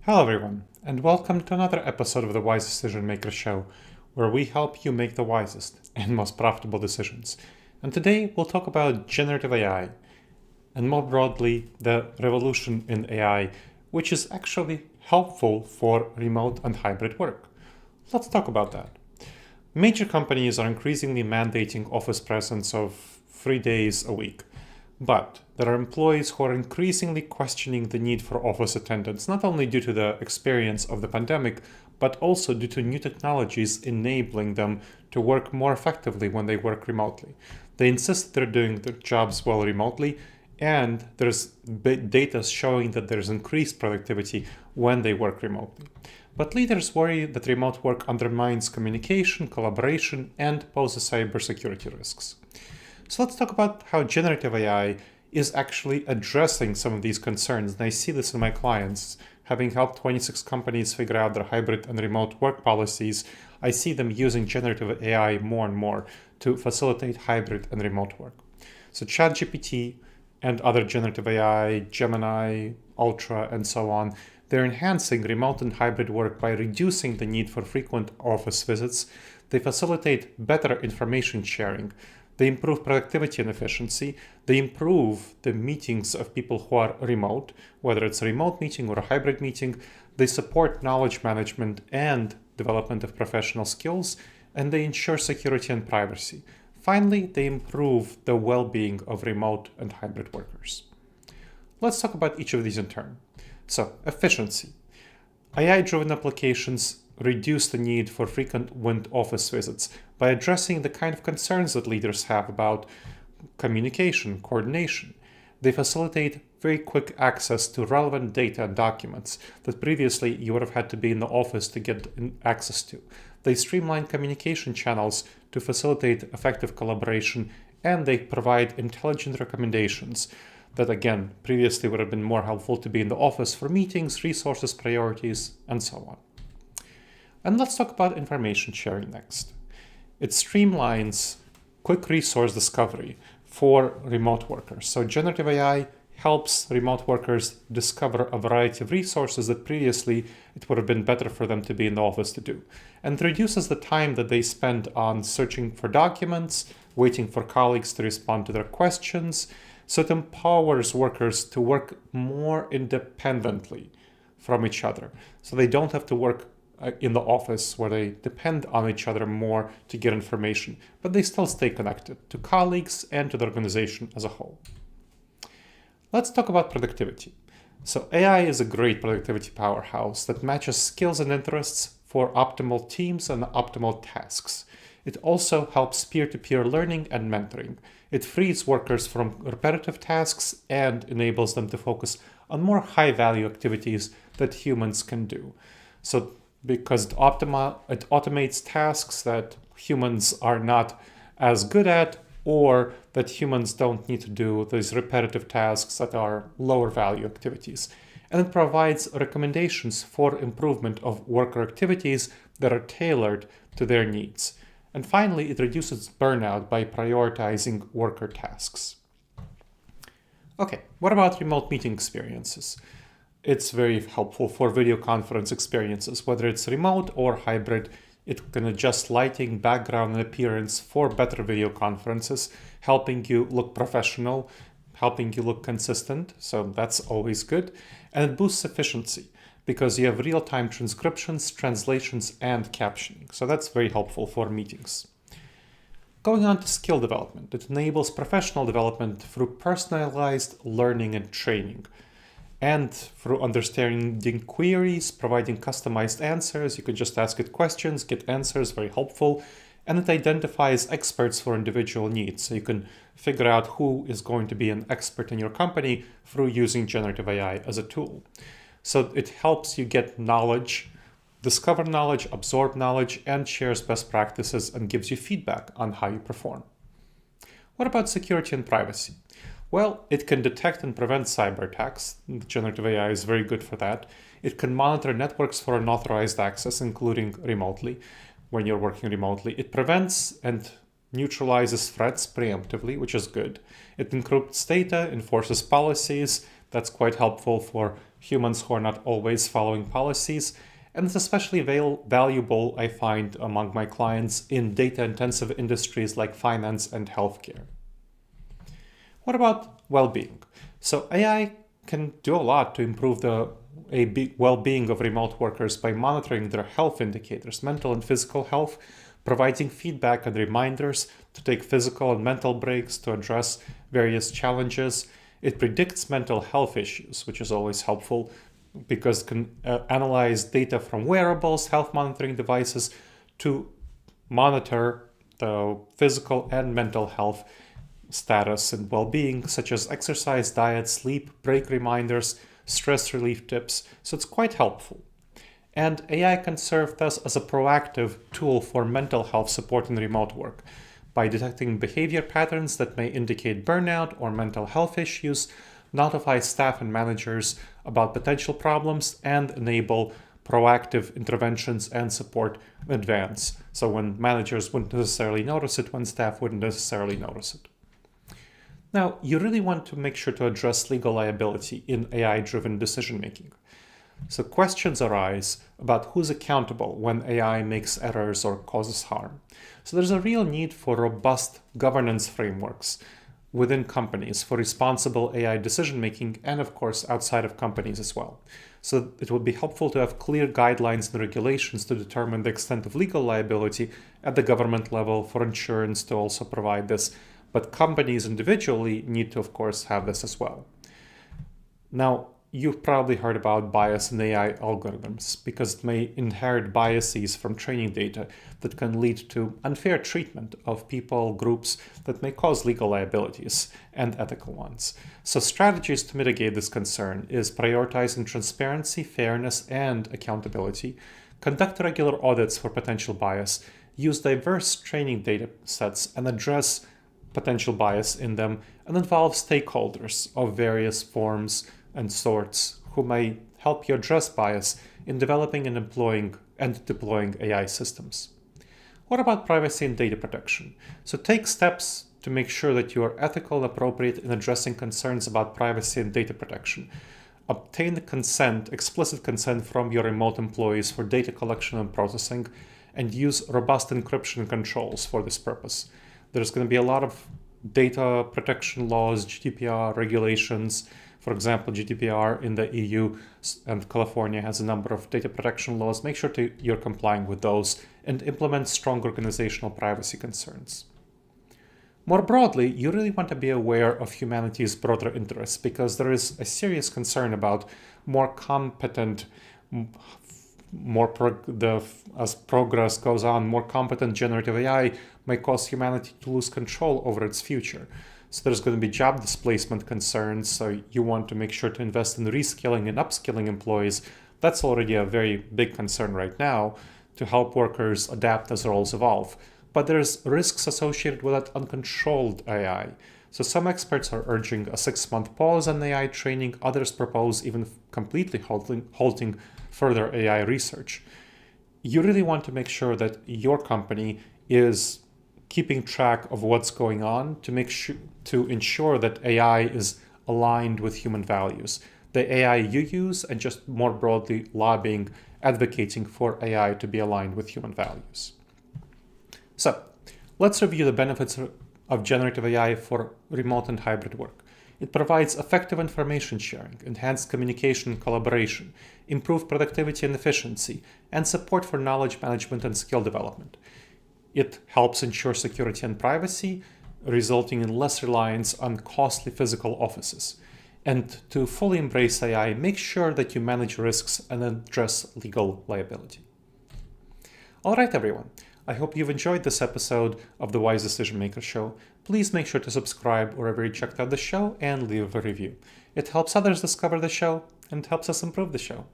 Hello, everyone, and welcome to another episode of the Wise Decision Maker Show, where we help you make the wisest and most profitable decisions. And today we'll talk about generative AI, and more broadly, the revolution in AI, which is actually helpful for remote and hybrid work. Let's talk about that. Major companies are increasingly mandating office presence of 3 days a week. But there are employees who are increasingly questioning the need for office attendance, not only due to the experience of the pandemic, but also due to new technologies enabling them to work more effectively when they work remotely. They insist they're doing their jobs well remotely, and there's data showing that there's increased productivity when they work remotely. But leaders worry that remote work undermines communication, collaboration, and poses cybersecurity risks. So let's talk about how generative AI is actually addressing some of these concerns. And I see this in my clients. Having helped 26 companies figure out their hybrid and remote work policies, I see them using generative AI more and more to facilitate hybrid and remote work. So ChatGPT and other generative AI, Gemini, Ultra, and so on, they're enhancing remote and hybrid work by reducing the need for frequent office visits. They facilitate better information sharing. They improve productivity and efficiency. They improve the meetings of people who are remote, whether it's a remote meeting or a hybrid meeting. They support knowledge management and development of professional skills, and they ensure security and privacy. Finally, they improve the well-being of remote and hybrid workers. Let's talk about each of these in turn. So, efficiency. AI-driven applications reduce the need for frequent office visits by addressing the kind of concerns that leaders have about communication, coordination. They facilitate very quick access to relevant data and documents that previously you would have had to be in the office to get access to. They streamline communication channels to facilitate effective collaboration, and they provide intelligent recommendations that, again, previously would have been more helpful to be in the office for meetings, resources, priorities, and so on. And let's talk about information sharing next. It streamlines quick resource discovery for remote workers. So generative AI helps remote workers discover a variety of resources that previously it would have been better for them to be in the office to do, and reduces the time that they spend on searching for documents, waiting for colleagues to respond to their questions. So it empowers workers to work more independently from each other. So they don't have to work in the office where they depend on each other more to get information, but they still stay connected to colleagues and to the organization as a whole. Let's talk about productivity. So AI is a great productivity powerhouse that matches skills and interests for optimal teams and optimal tasks. It also helps peer-to-peer learning and mentoring. It frees workers from repetitive tasks and enables them to focus on more high-value activities that humans can do. So because it automates tasks that humans are not as good at, or that humans don't need to do, these repetitive tasks that are lower value activities. And it provides recommendations for improvement of worker activities that are tailored to their needs. And finally, it reduces burnout by prioritizing worker tasks. Okay, what about remote meeting experiences? It's very helpful for video conference experiences, whether it's remote or hybrid. It can adjust lighting, background, and appearance for better video conferences, helping you look professional, helping you look consistent. So that's always good. And it boosts efficiency because you have real-time transcriptions, translations, and captioning. So that's very helpful for meetings. Going on to skill development, it enables professional development through personalized learning and training. And through understanding queries, providing customized answers, you can just ask it questions, get answers, very helpful. And it identifies experts for individual needs. So you can figure out who is going to be an expert in your company through using generative AI as a tool. So it helps you get knowledge, discover knowledge, absorb knowledge, and shares best practices and gives you feedback on how you perform. What about security and privacy? Well, it can detect and prevent cyber attacks. Generative AI is very good for that. It can monitor networks for unauthorized access, including remotely, when you're working remotely. It prevents and neutralizes threats preemptively, which is good. It encrypts data, enforces policies. That's quite helpful for humans who are not always following policies. And it's especially valuable, I find, among my clients in data-intensive industries like finance and healthcare. What about well-being? So AI can do a lot to improve the well-being of remote workers by monitoring their health indicators, mental and physical health, providing feedback and reminders to take physical and mental breaks to address various challenges. It predicts mental health issues, which is always helpful because it can analyze data from wearables, health monitoring devices to monitor the physical and mental health status and well-being, such as exercise, diet, sleep, break reminders, stress relief tips. So it's quite helpful. And AI can serve thus as a proactive tool for mental health support in remote work by detecting behavior patterns that may indicate burnout or mental health issues, notify staff and managers about potential problems, and enable proactive interventions and support in advance. So when managers wouldn't necessarily notice it, when staff wouldn't necessarily notice it. Now, you really want to make sure to address legal liability in AI-driven decision-making. So questions arise about who's accountable when AI makes errors or causes harm. So there's a real need for robust governance frameworks within companies for responsible AI decision-making and, of course, outside of companies as well. So it would be helpful to have clear guidelines and regulations to determine the extent of legal liability at the government level, for insurance to also provide this. But companies individually need to, of course, have this as well. Now, you've probably heard about bias in AI algorithms because it may inherit biases from training data that can lead to unfair treatment of people, groups that may cause legal liabilities and ethical ones. So strategies to mitigate this concern is prioritizing transparency, fairness, and accountability, conduct regular audits for potential bias, use diverse training data sets and address potential bias in them, and involve stakeholders of various forms and sorts who may help you address bias in developing and employing and deploying AI systems. What about privacy and data protection? So take steps to make sure that you are ethical and appropriate in addressing concerns about privacy and data protection. Obtain consent, explicit consent from your remote employees for data collection and processing, and use robust encryption controls for this purpose. There's going to be a lot of data protection laws, GDPR regulations. For example, GDPR in the EU and California has a number of data protection laws. Make sure you're complying with those and implement strong organizational privacy concerns. More broadly, you really want to be aware of humanity's broader interests because there is a serious concern about more competent, as progress goes on, more competent generative AI may cause humanity to lose control over its future. So there's going to be job displacement concerns, so you want to make sure to invest in reskilling and upskilling employees. That's already a very big concern right now to help workers adapt as roles evolve. But there's risks associated with that uncontrolled AI. So some experts are urging a 6-month pause on AI training. Others propose even completely halting further AI research. You really want to make sure that your company is keeping track of what's going on to ensure that AI is aligned with human values. The AI you use, and just more broadly lobbying, advocating for AI to be aligned with human values. So let's review the benefits of generative AI for remote and hybrid work. It provides effective information sharing, enhanced communication and collaboration, improved productivity and efficiency, and support for knowledge management and skill development. It helps ensure security and privacy, resulting in less reliance on costly physical offices. And to fully embrace AI, make sure that you manage risks and address legal liability. All right, everyone. I hope you've enjoyed this episode of the Wise Decision Maker Show. Please make sure to subscribe wherever you checked out the show and leave a review. It helps others discover the show and helps us improve the show.